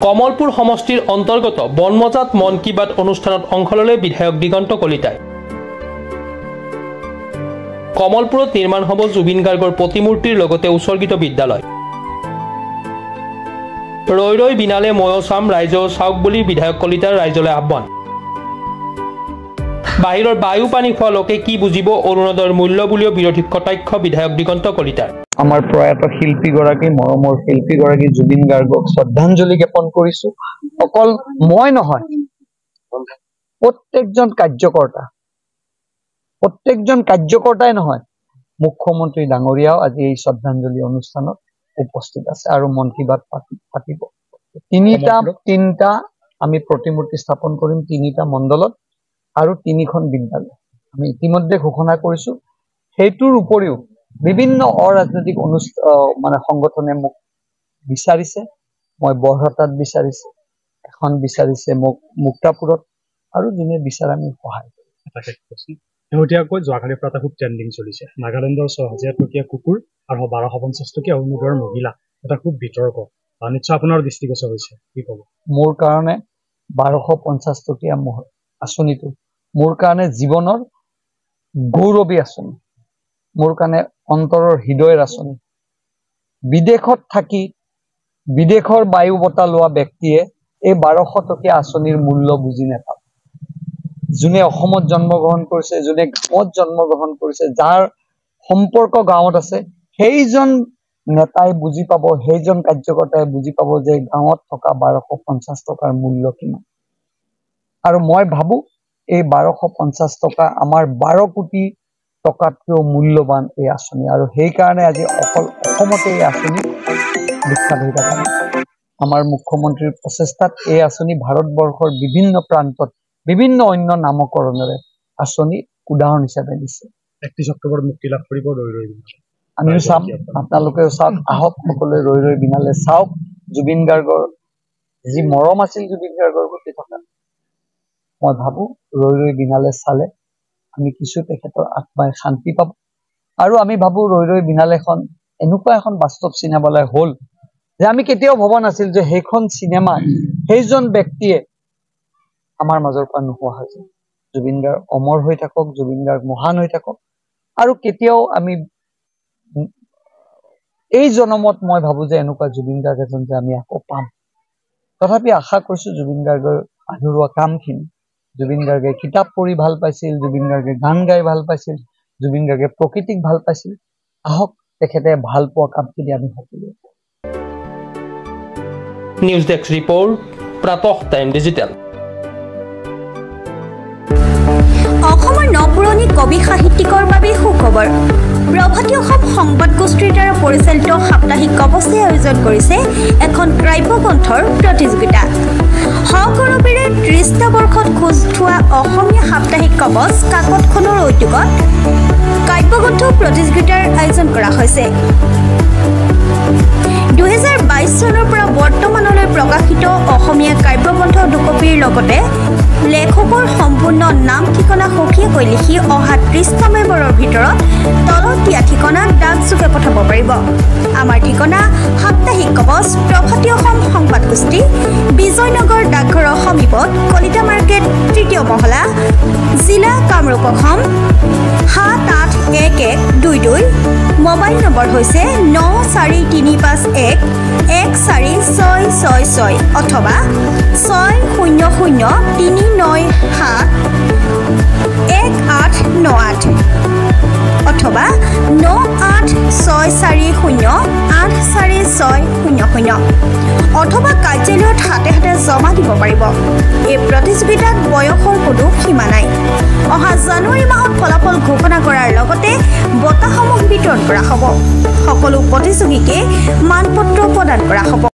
কমলপুৰ সমষ্টিৰ অন্তৰ্গত বনমজাত মন কি বাত অনুষ্ঠানত অংশ ল'লে বিধায়ক দিগন্ত কলিতাই। কমলপুৰত নিৰ্মাণ হ'ব জুবিন গাৰ্গৰ প্ৰতিমূৰ্তিৰ লগতে উৎসৰ্গিত বিদ্যালয়। ৰৈ ৰৈ বিনালে ময়ো চাম, ৰাইজেও চাওক বুলি বিধায়ক কলিতাৰ ৰাইজলৈ আহ্বান। বাহিৰৰ বায়ু পানী খোৱা লোকে কি বুজিব, অৰুণোদয়ৰ মূল্য বুলিও বিৰোধী কটাক্ষ বিধায়ক দিগন্ত কলিতাৰ। আমাৰ প্ৰয়াত শিল্পীগৰাকী মৰমৰ শিল্পীগৰাকী জুবিন গাৰ্গক শ্ৰদ্ধাঞ্জলি জ্ঞাপন কৰিছো। অকল মই নহয়, প্ৰত্যেকজন কাৰ্যকৰ্তাই নহয়, মুখ্যমন্ত্ৰী ডাঙৰীয়াও আজি এই শ্ৰদ্ধাঞ্জলি অনুষ্ঠানত উপস্থিত আছে আৰু মন কি বাত পাতিব। তিনিটা আমি প্ৰতিমূৰ্তি স্থাপন কৰিম, 3টা মণ্ডলত আৰু 3খন বিদ্যালয় আমি ইতিমধ্যে ঘোষণা কৰিছো। সেইটোৰ উপৰিও বিভিন্ন অৰাজনৈতিক সংগঠনে মোক বিচাৰিছে, মই বৰহাটাত বিচাৰিছে, এখন বিচাৰিছে মোক মুক্তাপুৰত, আৰু যোনে বিচাৰে আমি সহায় কৰিম। শেহতীয়াকৈ যোৱাকালিৰ পৰা এটা খুব ট্ৰেণ্ডিং চলিছে, নাগালেণ্ডৰ 6000 টকীয়া কুকুৰ আৰু 1250 টকীয়া অৰুণোদয়ৰ মহিলা, এটা খুব বিতৰ্ক, নিশ্চয় আপোনাৰ দৃষ্টিগোচৰ হৈছে, কি ক'ব? মোৰ কাৰণে 1250 টকীয়া আঁচনিটো মোৰ কাৰণে জীৱনৰ গৌৰৱী আঁচনি, মোৰ কাৰণে অন্তৰৰ হৃদয়ৰ আঁচনি। বিদেশত থাকি বিদেশৰ বায়ু বতাহ লোৱা ব্যক্তিয়ে এই 1200 টকীয়া আঁচনিৰ মূল্য বুজি নাপায়। যোনে অসমত জন্মগ্ৰহণ কৰিছে, যোনে গাঁৱত জন্মগ্ৰহণ কৰিছে, যাৰ সম্পৰ্ক গাঁৱত আছে, সেইজন নেতাই বুজি পাব, সেইজন কাৰ্যকৰ্তাই বুজি পাব যে গাঁৱত থকা 1250 টকাৰ মূল্য কিমান। আৰু মই ভাবো এই 1250 টকা আমাৰ 12 কোটি টকাতকৈও মূল্যৱান এই আঁচনি, আৰু সেইকাৰণে আজি অকল অসমতে এই আঁচনি বিখ্যাত হৈ থকা নাই। আমাৰ মুখ্যমন্ত্ৰীৰ প্ৰচেষ্টাত এই আঁচনি ভাৰতবৰ্ষৰ বিভিন্ন প্ৰান্তত বিভিন্ন অন্য নামকৰণেৰে আঁচনি উদাহৰণ হিচাপে দিছে। 31 অক্টোবৰত মুক্তি লাভ কৰিব ৰৈ ৰৈ বিনালে। আমিও চাম, আপোনালোকেও চাওক, আহক সকলোৱে ৰৈ ৰৈ বিনালে চাওক। জুবিন গাৰ্গৰ যি মৰম আছিল জুবিন গাৰ্গৰ প্ৰতি থকা, মই ভাবো ৰৈ ৰৈ বিনালে চালে আমি কিছু তেখেতৰ আত্মাই শান্তি পাব। আৰু আমি ভাবো ৰৈ ৰৈ বিনালেখন এনেকুৱা এখন বাস্তৱ চিনেমালৈ হ'ল যে আমি কেতিয়াও ভবা নাছিল যে সেইখন চিনেমা সেইজন ব্যক্তিয়ে আমাৰ মাজৰ পৰা নোহোৱা হৈছে। জুবিন গাৰ্গ অমৰ হৈ থাকক, জুবিন গাৰ্গ মহান হৈ থাকক। আৰু কেতিয়াও আমি এই জনমত মই ভাবো যে এনেকুৱা জুবিন গাৰ্গ এজন যে আমি আকৌ পাম। তথাপি আশা কৰিছো জুবিন গাৰ্গৰ আধৰুৱা কামখিনি, জুবিন গাৰ্গে কিতাপ পঢ়ি ভাল পাইছিল, জুবিন গাৰ্গে গান গাই ভাল পাইছিল, জুবিন গাৰ্গে প্ৰকৃতিক ভাল পাইছিল। আহক তেখেতে ভাল পোৱা কামখিনি আমি সকলোৱে। নিউজ ডেস্ক ৰিপৰ্ট, প্ৰাতঃ টাইম ডিজিটেল। অসমৰ নপুৰণি কবি সাহিত্যিকৰ বাবে সুখবৰ। প্ৰভাতী অসম সংবাদ গোষ্ঠীৰ দ্বাৰা পৰিচালিত সাপ্তাহিক কবচে আয়োজন কৰিছে এখন কাব্যগ্ৰন্থৰ প্ৰতিযোগিতা। সগৌৰৱেৰে 30টা বৰ্ষত খোজ থোৱা অসমীয়া সাপ্তাহিক কবচ কাকতখনৰ উদ্যোগত কাব্যগ্ৰন্থ প্ৰতিযোগিতাৰ আয়োজন কৰা হৈছে। 2022 চনৰ পৰা বৰ্তমানলৈ প্ৰকাশিত অসমীয়া কাব্যগ্ৰন্থ দুকপিৰ লগতে লেখকৰ সম্পূৰ্ণ নাম ঠিকনা সঠিককৈ লিখি অহা 30টা মেম্বৰৰ ভিতৰত তলত দিয়া ঠিকনাত ডাকযোগে পঠাব পাৰিব। আমাৰ ঠিকনা সাপ্তাহিক কবচ, প্ৰভাতী অসম সংবাদ গোষ্ঠী, বিজয়নগৰ ডাকঘৰৰ সমীপত, কলিতা মাৰ্কেট, 3য় মহলা, জিলা কামৰূপ অসম 781122। মোবাইল নম্বৰ হৈছে 9435114666 অথবা 6003971898 অথবা 9864084600 অথবা কাৰ্যালয়ত হাতে হাতে জমা দিব পাৰিব। এই প্ৰতিযোগিতাত বয়সৰ কোনো সীমা নাই। অহা জানুৱাৰী মাহত ফলাফল ঘোষণা কৰাৰ লগতে বঁটাসমূহ বিতৰণ কৰা হ'ব। সকলো প্ৰতিযোগীকে মানপত্ৰ প্ৰদান কৰা হ'ব।